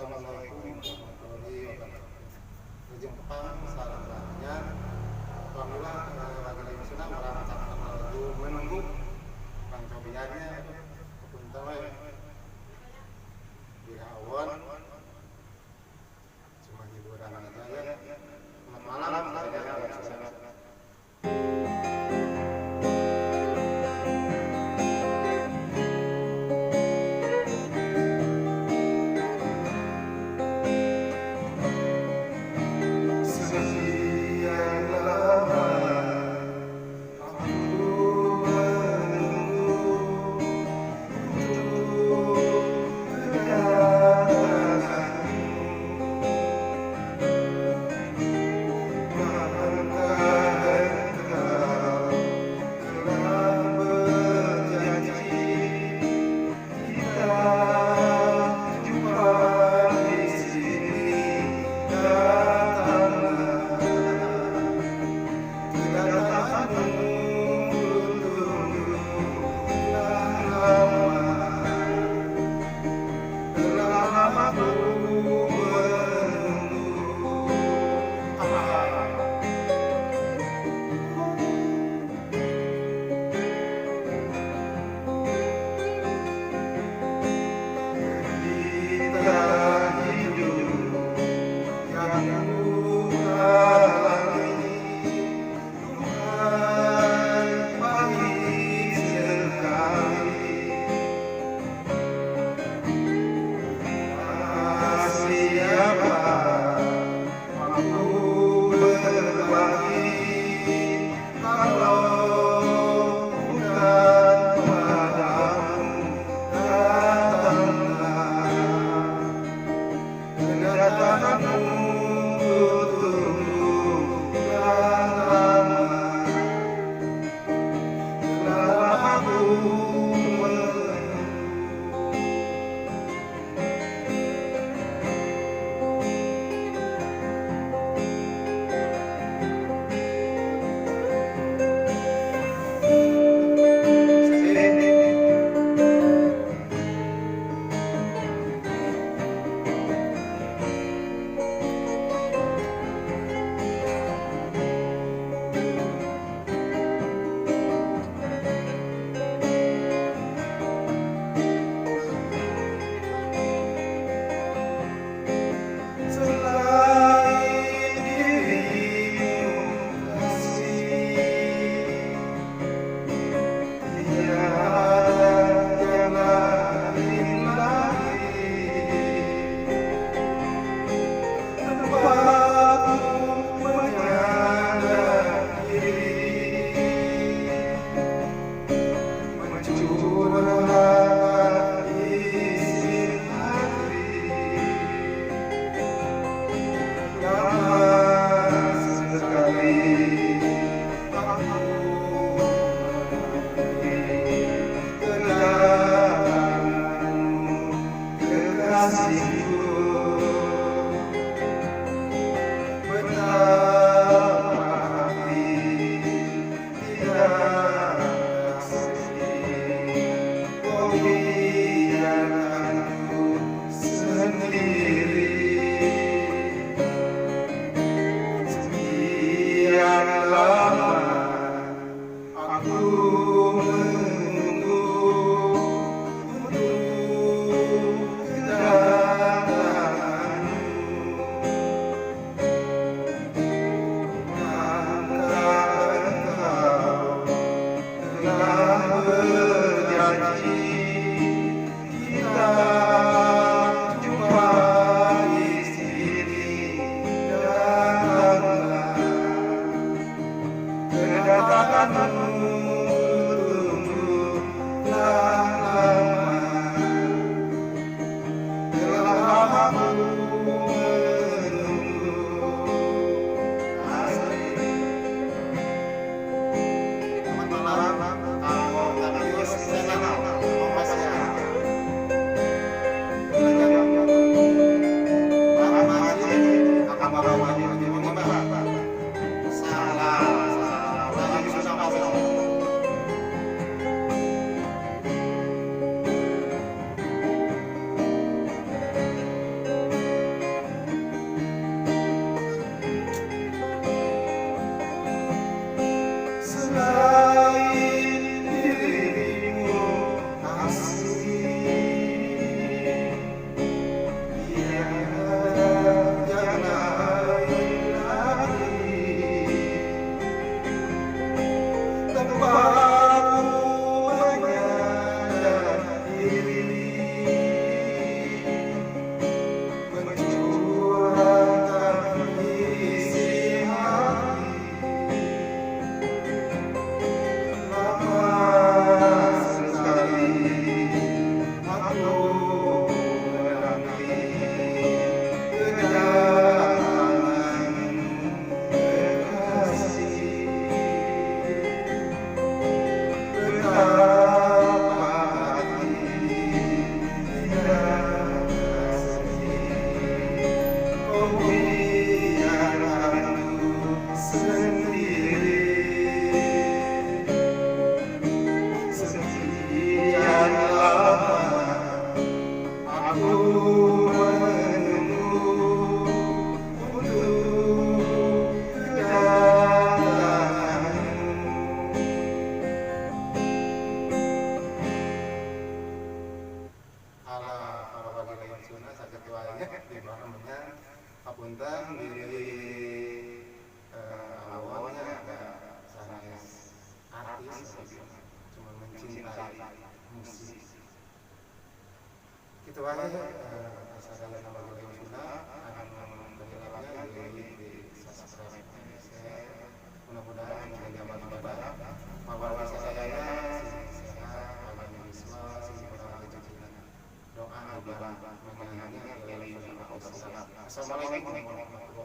Assalamualaikum warahmatullahi wabarakatuh. Rejim Kepang, salam bahagia. Alhamdulillah lagi senang merancangkan lagu menunggu pangcobiannya kepuntawa di awan cuma hiburan aja ya. Selamat malam. Aku menunggu untuk kedatanganmu. Ala para wali Sunnah sakit wae di mana apunten diri awalnya agak sanes artis cuma mencintai musik itu aja saya nama wali Sunnah akan mendengarnya di subscribe saya mudah-mudahan menjadi amal ibadah bahwa saya sehat agama Islam sisi orang rezeki doa ibadah menyanyinya Assalamualaikum warahmatullahi wabarakatuh.